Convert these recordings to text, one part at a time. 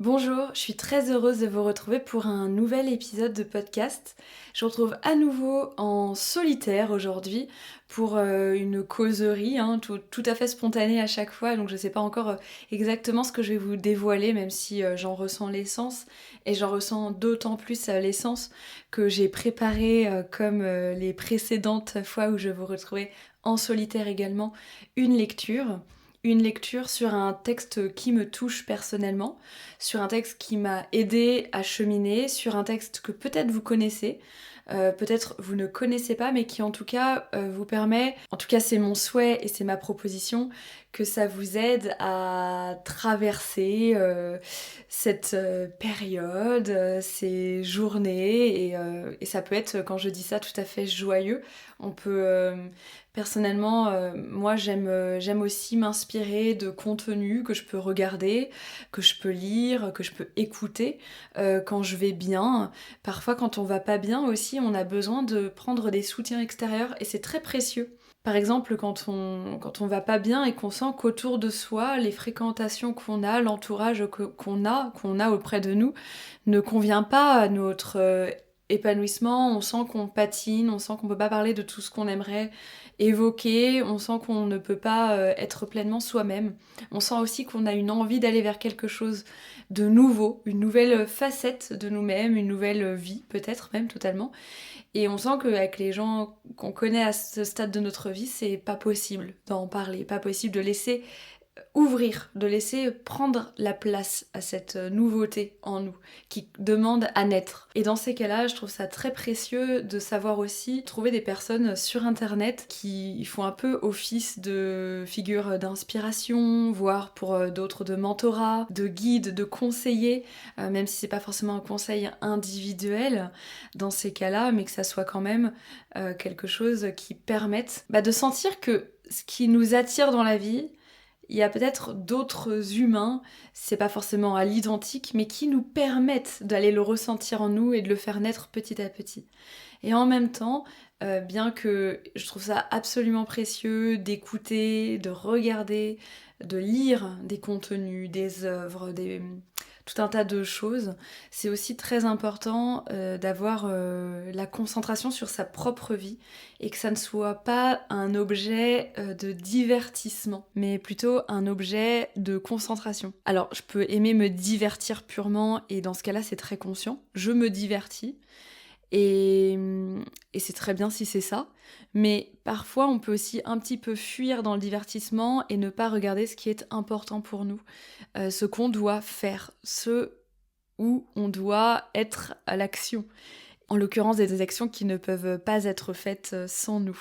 Bonjour, je suis très heureuse de vous retrouver pour un nouvel épisode de podcast. Je vous retrouve à nouveau en solitaire aujourd'hui pour une causerie, tout à fait spontanée à chaque fois, donc je ne sais pas encore exactement ce que je vais vous dévoiler, même si j'en ressens l'essence, et j'en ressens d'autant plus l'essence que j'ai préparé, comme les précédentes fois où je vous retrouvais en solitaire également, une lecture. Une lecture sur un texte qui me touche personnellement, sur un texte qui m'a aidé à cheminer, sur un texte que peut-être vous connaissez, peut-être vous ne connaissez pas, mais qui en tout cas vous permet, en tout cas c'est mon souhait et c'est ma proposition, que ça vous aide à traverser cette période, ces journées, et ça peut être, quand je dis ça, tout à fait joyeux. On peut... Personnellement, moi j'aime aussi m'inspirer de contenus que je peux regarder, que je peux lire, que je peux écouter quand je vais bien. Parfois quand on va pas bien aussi, on a besoin de prendre des soutiens extérieurs et c'est très précieux. Par exemple, quand on va pas bien et qu'on sent qu'autour de soi, les fréquentations qu'on a, l'entourage qu'on a auprès de nous, ne convient pas à notre épanouissement, on sent qu'on patine, on sent qu'on peut pas parler de tout ce qu'on aimerait évoquer, on sent qu'on ne peut pas être pleinement soi-même. On sent aussi qu'on a une envie d'aller vers quelque chose de nouveau, une nouvelle facette de nous-mêmes, une nouvelle vie, peut-être même totalement. Et on sent qu'avec les gens qu'on connaît à ce stade de notre vie, c'est pas possible d'en parler, pas possible de laisser ouvrir, de laisser prendre la place à cette nouveauté en nous qui demande à naître. Et dans ces cas-là, je trouve ça très précieux de savoir aussi trouver des personnes sur internet qui font un peu office de figures d'inspiration, voire pour d'autres de mentorat, de guide, de conseiller, même si c'est pas forcément un conseil individuel dans ces cas-là, mais que ça soit quand même quelque chose qui permette de sentir que ce qui nous attire dans la vie, il y a peut-être d'autres humains, c'est pas forcément à l'identique, mais qui nous permettent d'aller le ressentir en nous et de le faire naître petit à petit. Et en même temps, bien que je trouve ça absolument précieux d'écouter, de regarder, de lire des contenus, des œuvres, tout un tas de choses, c'est aussi très important d'avoir la concentration sur sa propre vie et que ça ne soit pas un objet de divertissement, mais plutôt un objet de concentration. Alors, je peux aimer me divertir purement et dans ce cas-là, c'est très conscient. Je me divertis, et, et c'est très bien si c'est ça. Mais parfois, on peut aussi un petit peu fuir dans le divertissement et ne pas regarder ce qui est important pour nous, ce qu'on doit faire, ce où on doit être à l'action. En l'occurrence, des actions qui ne peuvent pas être faites sans nous.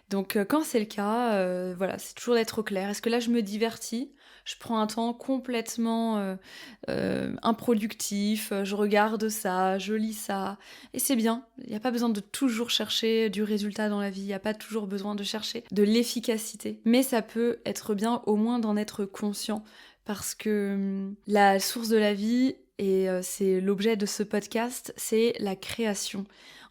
Donc quand c'est le cas, voilà, c'est toujours d'être au clair. Est-ce que là je me divertis? Je prends un temps complètement improductif, je regarde ça, je lis ça, et c'est bien. Il n'y a pas besoin de toujours chercher du résultat dans la vie, il n'y a pas toujours besoin de chercher de l'efficacité. Mais ça peut être bien au moins d'en être conscient, parce que la source de la vie, et c'est l'objet de ce podcast, c'est la création.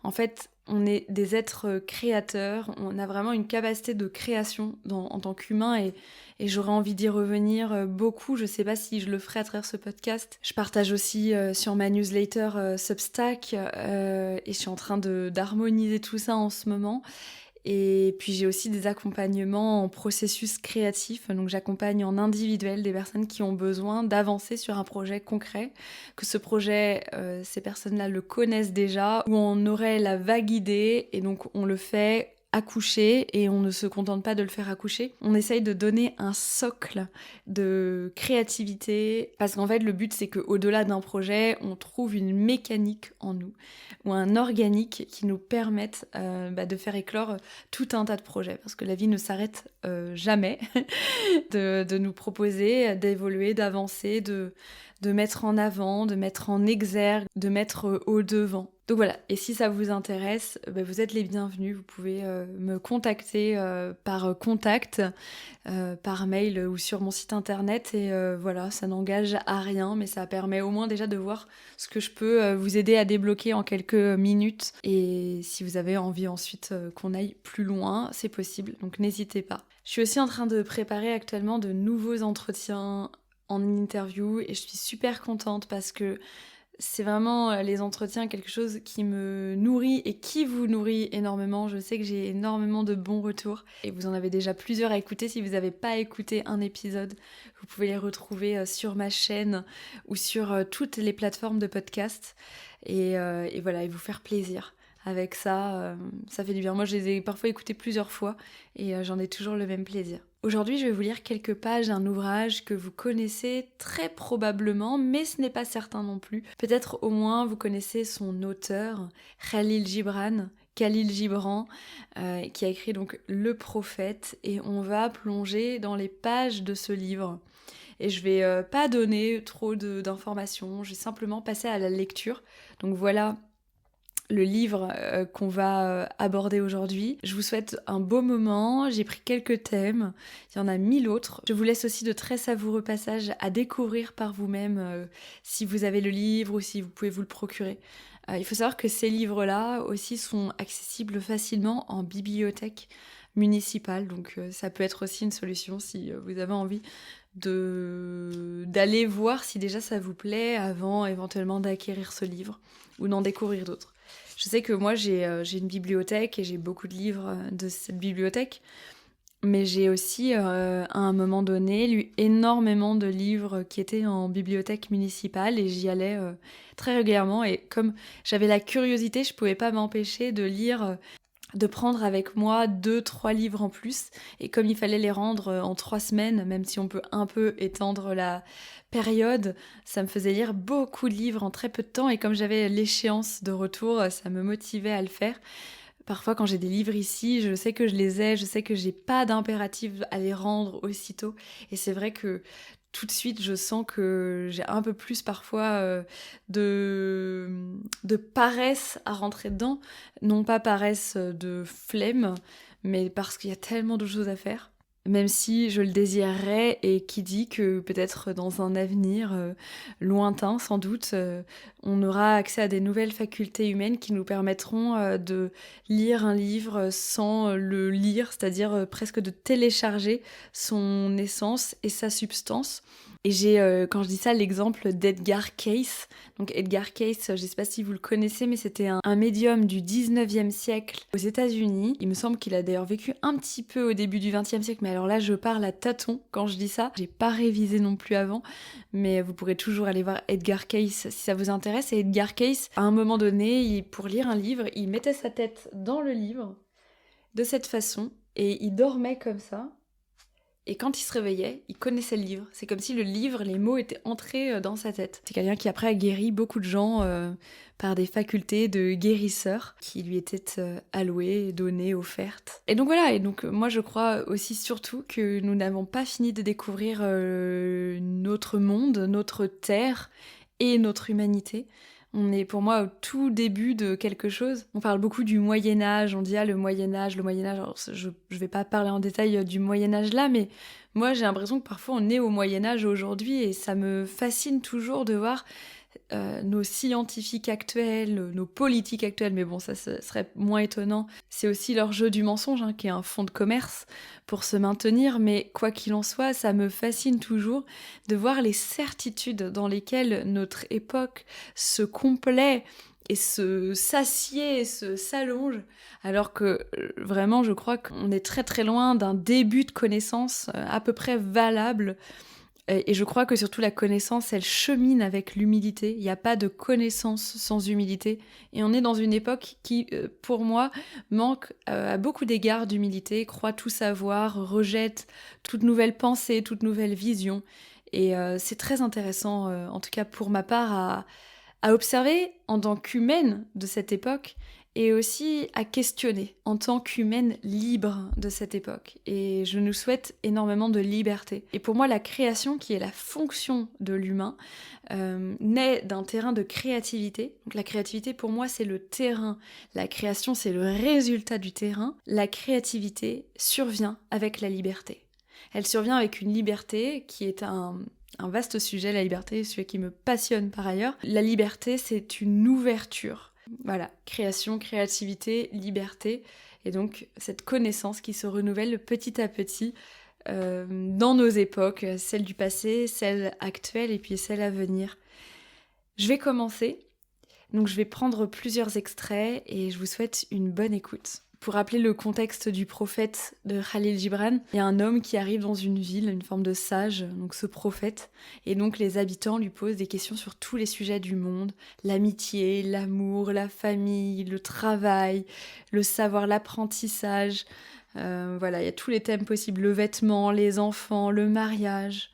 En fait, on est des êtres créateurs, on a vraiment une capacité de création en tant qu'humain, et j'aurais envie d'y revenir beaucoup. Je sais pas si je le ferai à travers ce podcast. Je partage aussi sur ma newsletter Substack, et je suis en train d'harmoniser tout ça en ce moment. Et puis j'ai aussi des accompagnements en processus créatif, donc j'accompagne en individuel des personnes qui ont besoin d'avancer sur un projet concret, que ce projet, ces personnes-là le connaissent déjà, ou on aurait la vague idée, et donc on le fait accoucher, et on ne se contente pas de le faire accoucher. On essaye de donner un socle de créativité, parce qu'en fait le but c'est qu'au-delà d'un projet, on trouve une mécanique en nous, ou un organique qui nous permette de faire éclore tout un tas de projets, parce que la vie ne s'arrête jamais de nous proposer, d'évoluer, d'avancer, de mettre en avant, de mettre en exergue, de mettre au devant. Donc voilà, et si ça vous intéresse, vous êtes les bienvenus, vous pouvez me contacter par contact, par mail ou sur mon site internet, et voilà, ça n'engage à rien, mais ça permet au moins déjà de voir ce que je peux vous aider à débloquer en quelques minutes, et si vous avez envie ensuite qu'on aille plus loin, c'est possible, donc n'hésitez pas. Je suis aussi en train de préparer actuellement de nouveaux entretiens en interview et je suis super contente parce que c'est vraiment les entretiens quelque chose qui me nourrit et qui vous nourrit énormément. Je sais que j'ai énormément de bons retours et vous en avez déjà plusieurs à écouter. Si vous n'avez pas écouté un épisode, vous pouvez les retrouver sur ma chaîne ou sur toutes les plateformes de podcast et voilà, et vous faire plaisir. Avec ça, ça fait du bien. Moi, je les ai parfois écoutés plusieurs fois et j'en ai toujours le même plaisir. Aujourd'hui, je vais vous lire quelques pages d'un ouvrage que vous connaissez très probablement, mais ce n'est pas certain non plus. Peut-être au moins vous connaissez son auteur, Khalil Gibran, qui a écrit donc Le Prophète, et on va plonger dans les pages de ce livre. Et je vais pas donner trop d'informations, je vais simplement passer à la lecture. Donc voilà le livre qu'on va aborder aujourd'hui. Je vous souhaite un beau moment, j'ai pris quelques thèmes, il y en a 1000 autres. Je vous laisse aussi de très savoureux passages à découvrir par vous-même si vous avez le livre ou si vous pouvez vous le procurer. Il faut savoir que ces livres-là aussi sont accessibles facilement en bibliothèque municipale, donc ça peut être aussi une solution si vous avez envie d'aller voir si déjà ça vous plaît avant éventuellement d'acquérir ce livre ou d'en découvrir d'autres. Je sais que moi j'ai une bibliothèque et j'ai beaucoup de livres de cette bibliothèque, mais j'ai aussi à un moment donné lu énormément de livres qui étaient en bibliothèque municipale et j'y allais très régulièrement, et comme j'avais la curiosité, je pouvais pas m'empêcher de lire, de prendre avec moi 2-3 livres en plus, et comme il fallait les rendre en 3 semaines, même si on peut un peu étendre la période, ça me faisait lire beaucoup de livres en très peu de temps, et comme j'avais l'échéance de retour, ça me motivait à le faire. Parfois quand j'ai des livres ici, je sais que je les ai, je sais que j'ai pas d'impératif à les rendre aussitôt, et c'est vrai que tout de suite, je sens que j'ai un peu plus parfois de paresse à rentrer dedans. Non pas paresse de flemme, mais parce qu'il y a tellement de choses à faire. Même si je le désirerais, et qui dit que peut-être dans un avenir lointain, sans doute, on aura accès à des nouvelles facultés humaines qui nous permettront de lire un livre sans le lire, c'est-à-dire presque de télécharger son essence et sa substance. Et j'ai, quand je dis ça, l'exemple d'Edgar Cayce. Donc Edgar Cayce, je ne sais pas si vous le connaissez, mais c'était un médium du 19e siècle aux États-Unis. Il me semble qu'il a d'ailleurs vécu un petit peu au début du 20e siècle, mais alors là, je parle à tâtons quand je dis ça. J'ai pas révisé non plus avant, mais vous pourrez toujours aller voir Edgar Cayce si ça vous intéresse. Et Edgar Cayce, à un moment donné, pour lire un livre, il mettait sa tête dans le livre de cette façon et il dormait comme ça. Et quand il se réveillait, il connaissait le livre. C'est comme si le livre, les mots étaient entrés dans sa tête. C'est quelqu'un qui après a guéri beaucoup de gens par des facultés de guérisseur qui lui étaient allouées, données, offertes. Et donc voilà, et donc moi je crois aussi surtout que nous n'avons pas fini de découvrir notre monde, notre terre et notre humanité. On est pour moi au tout début de quelque chose. On parle beaucoup du Moyen-Âge, on dit le Moyen-Âge. Alors, je vais pas parler en détail du Moyen-Âge là, mais moi j'ai l'impression que parfois on est au Moyen-Âge aujourd'hui, et ça me fascine toujours de voir nos scientifiques actuels, nos politiques actuels, mais bon, ça serait moins étonnant. C'est aussi leur jeu du mensonge, qui est un fonds de commerce pour se maintenir, mais quoi qu'il en soit, ça me fascine toujours de voir les certitudes dans lesquelles notre époque se complaît et s'assied et s'allonge, alors que vraiment je crois qu'on est très très loin d'un début de connaissance à peu près valable. Et je crois que surtout la connaissance, elle chemine avec l'humilité. Il n'y a pas de connaissance sans humilité. Et on est dans une époque qui, pour moi, manque à beaucoup d'égards d'humilité, croit tout savoir, rejette toute nouvelle pensée, toute nouvelle vision. Et c'est très intéressant, en tout cas pour ma part, à observer en tant qu'humaine de cette époque, et aussi à questionner en tant qu'humaine libre de cette époque. Et je nous souhaite énormément de liberté. Et pour moi, la création, qui est la fonction de l'humain, naît d'un terrain de créativité. Donc la créativité, pour moi, c'est le terrain. La création, c'est le résultat du terrain. La créativité survient avec la liberté. Elle survient avec une liberté qui est un vaste sujet, la liberté, sujet qui me passionne par ailleurs. La liberté, c'est une ouverture. Voilà, création, créativité, liberté, et donc cette connaissance qui se renouvelle petit à petit dans nos époques, celle du passé, celle actuelle et puis celle à venir. Je vais commencer, donc je vais prendre plusieurs extraits et je vous souhaite une bonne écoute. Pour rappeler le contexte du prophète de Khalil Gibran, il y a un homme qui arrive dans une ville, une forme de sage, donc ce prophète, et donc les habitants lui posent des questions sur tous les sujets du monde, l'amitié, l'amour, la famille, le travail, le savoir, l'apprentissage, voilà, il y a tous les thèmes possibles, le vêtement, les enfants, le mariage,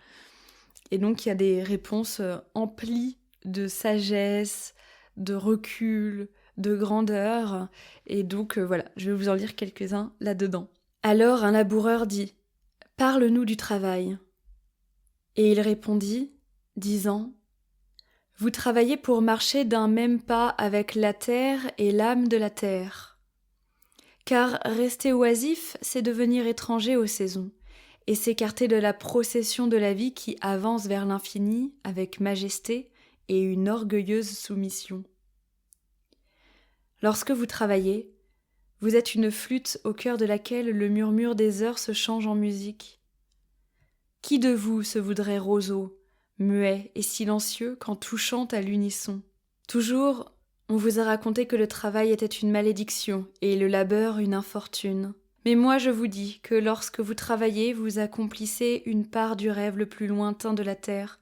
et donc il y a des réponses emplies de sagesse, de recul, de grandeur, et donc voilà, je vais vous en lire quelques-uns là-dedans. Alors un laboureur dit « Parle-nous du travail ». Et il répondit, disant « Vous travaillez pour marcher d'un même pas avec la terre et l'âme de la terre. Car rester oisif, c'est devenir étranger aux saisons, et s'écarter de la procession de la vie qui avance vers l'infini avec majesté et une orgueilleuse soumission. Lorsque vous travaillez, vous êtes une flûte au cœur de laquelle le murmure des heures se change en musique. Qui de vous se voudrait roseau, muet et silencieux quand tout chante à l'unisson? Toujours, on vous a raconté que le travail était une malédiction et le labeur une infortune. Mais moi je vous dis que lorsque vous travaillez, vous accomplissez une part du rêve le plus lointain de la terre,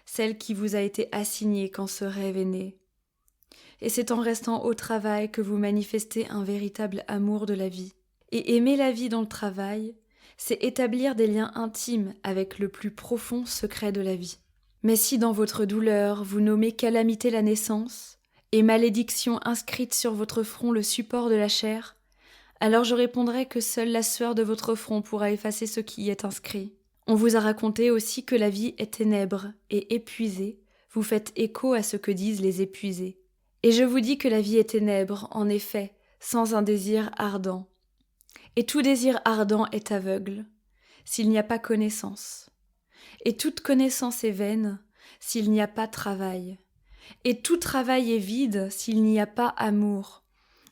celle qui vous a été assignée quand ce rêve est né. Et c'est en restant au travail que vous manifestez un véritable amour de la vie. Et aimer la vie dans le travail, c'est établir des liens intimes avec le plus profond secret de la vie. Mais si dans votre douleur vous nommez calamité la naissance, et malédiction inscrite sur votre front le support de la chair, alors je répondrai que seule la sueur de votre front pourra effacer ce qui y est inscrit. On vous a raconté aussi que la vie est ténèbres, et épuisée, vous faites écho à ce que disent les épuisés. Et je vous dis que la vie est ténèbres, en effet, sans un désir ardent. Et tout désir ardent est aveugle, s'il n'y a pas connaissance. Et toute connaissance est vaine, s'il n'y a pas travail. Et tout travail est vide, s'il n'y a pas amour.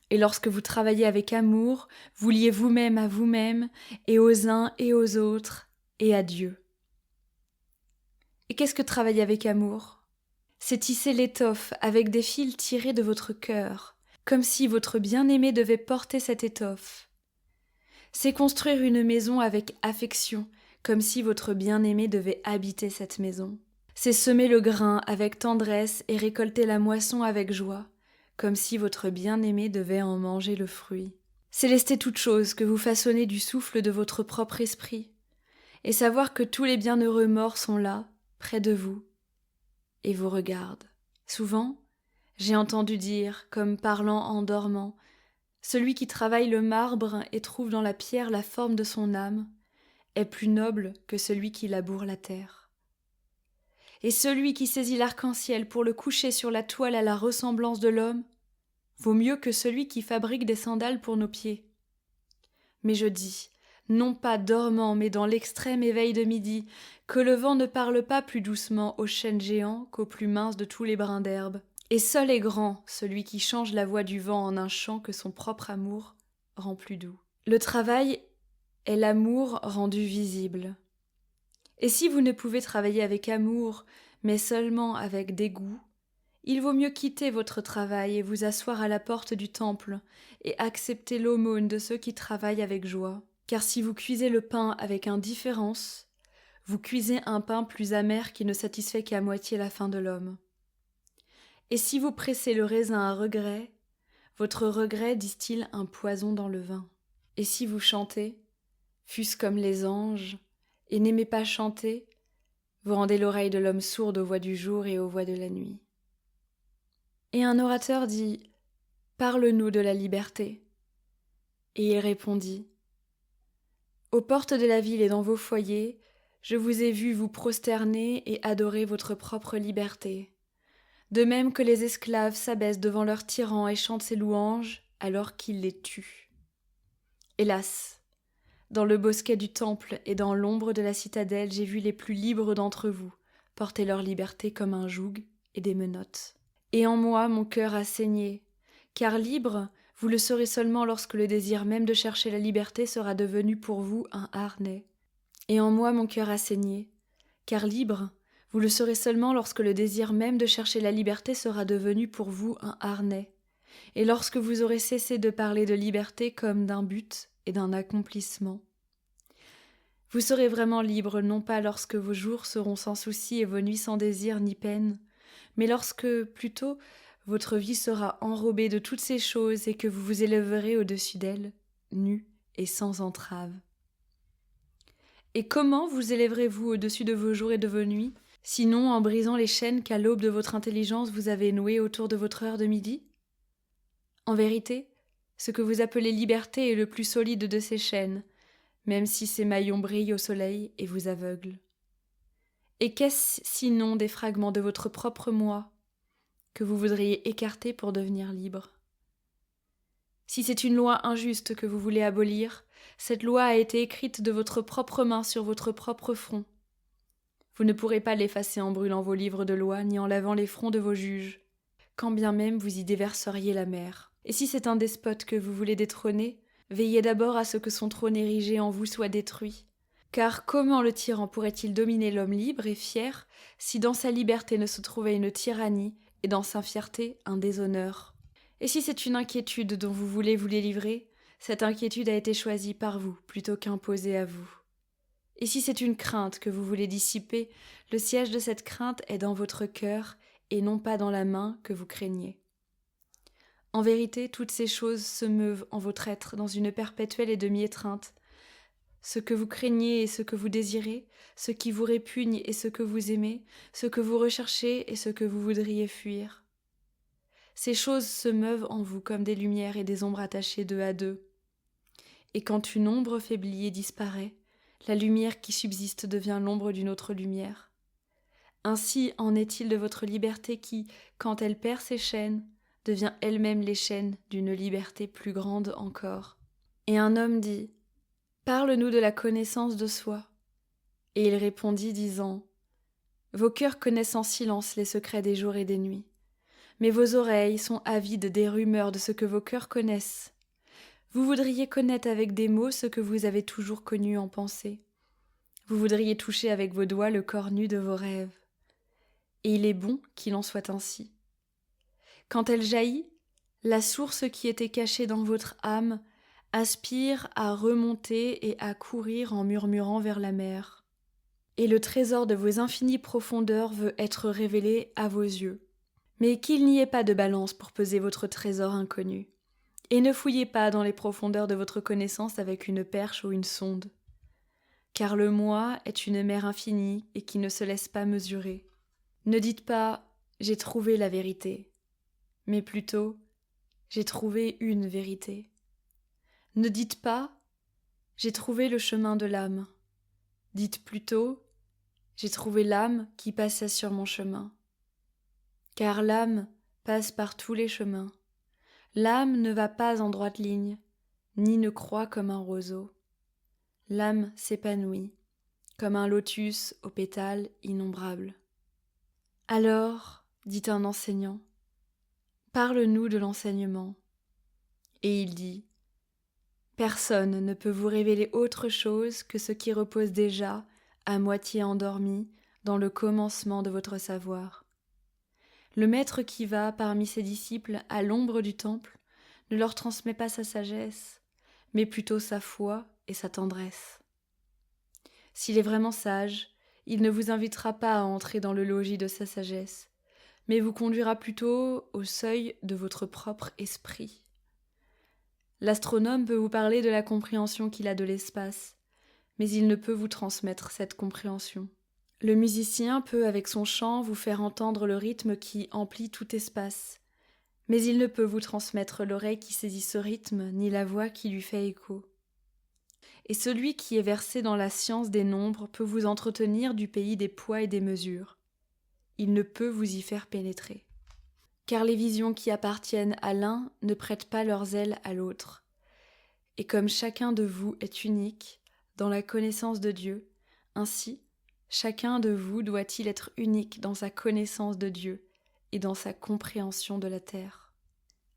Et lorsque vous travaillez avec amour, vous liez vous-même à vous-même, et aux uns et aux autres, et à Dieu. Et qu'est-ce que travailler avec amour ? C'est tisser l'étoffe avec des fils tirés de votre cœur, comme si votre bien-aimé devait porter cette étoffe. C'est construire une maison avec affection, comme si votre bien-aimé devait habiter cette maison. C'est semer le grain avec tendresse et récolter la moisson avec joie, comme si votre bien-aimé devait en manger le fruit. C'est lester toute chose que vous façonnez du souffle de votre propre esprit, et savoir que tous les bienheureux morts sont là, près de vous, et vous regardent. Souvent, j'ai entendu dire, comme parlant en dormant, celui qui travaille le marbre et trouve dans la pierre la forme de son âme est plus noble que celui qui laboure la terre. Et celui qui saisit l'arc-en-ciel pour le coucher sur la toile à la ressemblance de l'homme vaut mieux que celui qui fabrique des sandales pour nos pieds. Mais je dis, non pas dormant, mais dans l'extrême éveil de midi, que le vent ne parle pas plus doucement au chêne géant qu'au plus mince de tous les brins d'herbe. Et seul est grand celui qui change la voix du vent en un chant que son propre amour rend plus doux. Le travail est l'amour rendu visible. Et si vous ne pouvez travailler avec amour, mais seulement avec dégoût, il vaut mieux quitter votre travail et vous asseoir à la porte du temple et accepter l'aumône de ceux qui travaillent avec joie. Car si vous cuisez le pain avec indifférence, vous cuisez un pain plus amer qui ne satisfait qu'à moitié la faim de l'homme. Et si vous pressez le raisin à regret, votre regret distille un poison dans le vin. Et si vous chantez, fût-ce comme les anges, et n'aimez pas chanter, vous rendez l'oreille de l'homme sourde aux voix du jour et aux voix de la nuit. Et un orateur dit « Parle-nous de la liberté ». Et il répondit « Aux portes de la ville et dans vos foyers, je vous ai vu vous prosterner et adorer votre propre liberté. De même que les esclaves s'abaissent devant leur tyran et chantent ses louanges alors qu'il les tue. Hélas, dans le bosquet du temple et dans l'ombre de la citadelle, j'ai vu les plus libres d'entre vous porter leur liberté comme un joug et des menottes. Et en moi mon cœur a saigné, car libre, vous le serez seulement lorsque le désir même de chercher la liberté sera devenu pour vous un harnais. Et en moi mon cœur a saigné, car libre, vous le serez seulement lorsque le désir même de chercher la liberté sera devenu pour vous un harnais, et lorsque vous aurez cessé de parler de liberté comme d'un but et d'un accomplissement. Vous serez vraiment libre, non pas lorsque vos jours seront sans souci et vos nuits sans désir ni peine, mais lorsque, plutôt, votre vie sera enrobée de toutes ces choses et que vous vous élèverez au-dessus d'elles, nus et sans entrave. Et comment vous élèverez-vous au-dessus de vos jours et de vos nuits, sinon en brisant les chaînes qu'à l'aube de votre intelligence vous avez nouées autour de votre heure de midi ? En vérité, ce que vous appelez liberté est le plus solide de ces chaînes, même si ses maillons brillent au soleil et vous aveuglent. Et qu'est-ce sinon des fragments de votre propre moi que vous voudriez écarter pour devenir libre ? Si c'est une loi injuste que vous voulez abolir, cette loi a été écrite de votre propre main sur votre propre front. Vous ne pourrez pas l'effacer en brûlant vos livres de loi ni en lavant les fronts de vos juges, quand bien même vous y déverseriez la mer. Et si c'est un despote que vous voulez détrôner, veillez d'abord à ce que son trône érigé en vous soit détruit. Car comment le tyran pourrait-il dominer l'homme libre et fier si dans sa liberté ne se trouvait une tyrannie et dans sa fierté un déshonneur ? Et si c'est une inquiétude dont vous voulez vous délivrer, cette inquiétude a été choisie par vous plutôt qu'imposée à vous. Et si c'est une crainte que vous voulez dissiper, le siège de cette crainte est dans votre cœur et non pas dans la main que vous craignez. En vérité, toutes ces choses se meuvent en votre être dans une perpétuelle et demi-étreinte. Ce que vous craignez et ce que vous désirez, ce qui vous répugne et ce que vous aimez, ce que vous recherchez et ce que vous voudriez fuir. Ces choses se meuvent en vous comme des lumières et des ombres attachées deux à deux. Et quand une ombre faiblit et disparaît, la lumière qui subsiste devient l'ombre d'une autre lumière. Ainsi en est-il de votre liberté qui, quand elle perd ses chaînes, devient elle-même les chaînes d'une liberté plus grande encore. Et un homme dit : « Parle-nous de la connaissance de soi. » Et il répondit disant : « Vos cœurs connaissent en silence les secrets des jours et des nuits. Mais vos oreilles sont avides des rumeurs de ce que vos cœurs connaissent. Vous voudriez connaître avec des mots ce que vous avez toujours connu en pensée. Vous voudriez toucher avec vos doigts le corps nu de vos rêves. Et il est bon qu'il en soit ainsi. Quand elle jaillit, la source qui était cachée dans votre âme aspire à remonter et à courir en murmurant vers la mer. Et le trésor de vos infinies profondeurs veut être révélé à vos yeux. Mais qu'il n'y ait pas de balance pour peser votre trésor inconnu. Et ne fouillez pas dans les profondeurs de votre connaissance avec une perche ou une sonde. Car le moi est une mer infinie et qui ne se laisse pas mesurer. Ne dites pas « j'ai trouvé la vérité », mais plutôt « j'ai trouvé une vérité ». Ne dites pas « j'ai trouvé le chemin de l'âme », dites plutôt « j'ai trouvé l'âme qui passait sur mon chemin ». Car l'âme passe par tous les chemins. L'âme ne va pas en droite ligne, ni ne croît comme un roseau. L'âme s'épanouit, comme un lotus aux pétales innombrables. Alors, dit un enseignant, parle-nous de l'enseignement. Et il dit, personne ne peut vous révéler autre chose que ce qui repose déjà, à moitié endormi, dans le commencement de votre savoir. Le maître qui va, parmi ses disciples, à l'ombre du temple, ne leur transmet pas sa sagesse, mais plutôt sa foi et sa tendresse. S'il est vraiment sage, il ne vous invitera pas à entrer dans le logis de sa sagesse, mais vous conduira plutôt au seuil de votre propre esprit. L'astronome peut vous parler de la compréhension qu'il a de l'espace, mais il ne peut vous transmettre cette compréhension. Le musicien peut, avec son chant, vous faire entendre le rythme qui emplit tout espace, mais il ne peut vous transmettre l'oreille qui saisit ce rythme, ni la voix qui lui fait écho. Et celui qui est versé dans la science des nombres peut vous entretenir du pays des poids et des mesures. Il ne peut vous y faire pénétrer. Car les visions qui appartiennent à l'un ne prêtent pas leurs ailes à l'autre. Et comme chacun de vous est unique dans la connaissance de Dieu, ainsi, chacun de vous doit-il être unique dans sa connaissance de Dieu et dans sa compréhension de la terre.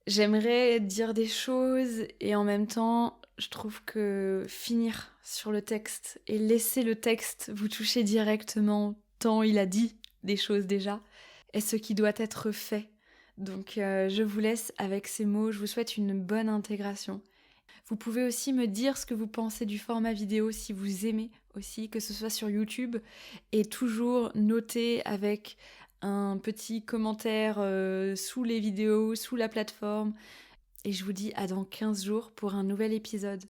J'aimerais dire des choses et en même temps, je trouve que finir sur le texte et laisser le texte vous toucher directement, tant il a dit des choses déjà, est ce qui doit être fait. Donc je vous laisse avec ces mots, je vous souhaite une bonne intégration. Vous pouvez aussi me dire ce que vous pensez du format vidéo, si vous aimez aussi, que ce soit sur YouTube, et toujours noter avec un petit commentaire sous les vidéos, sous la plateforme. Et je vous dis à dans 15 jours pour un nouvel épisode.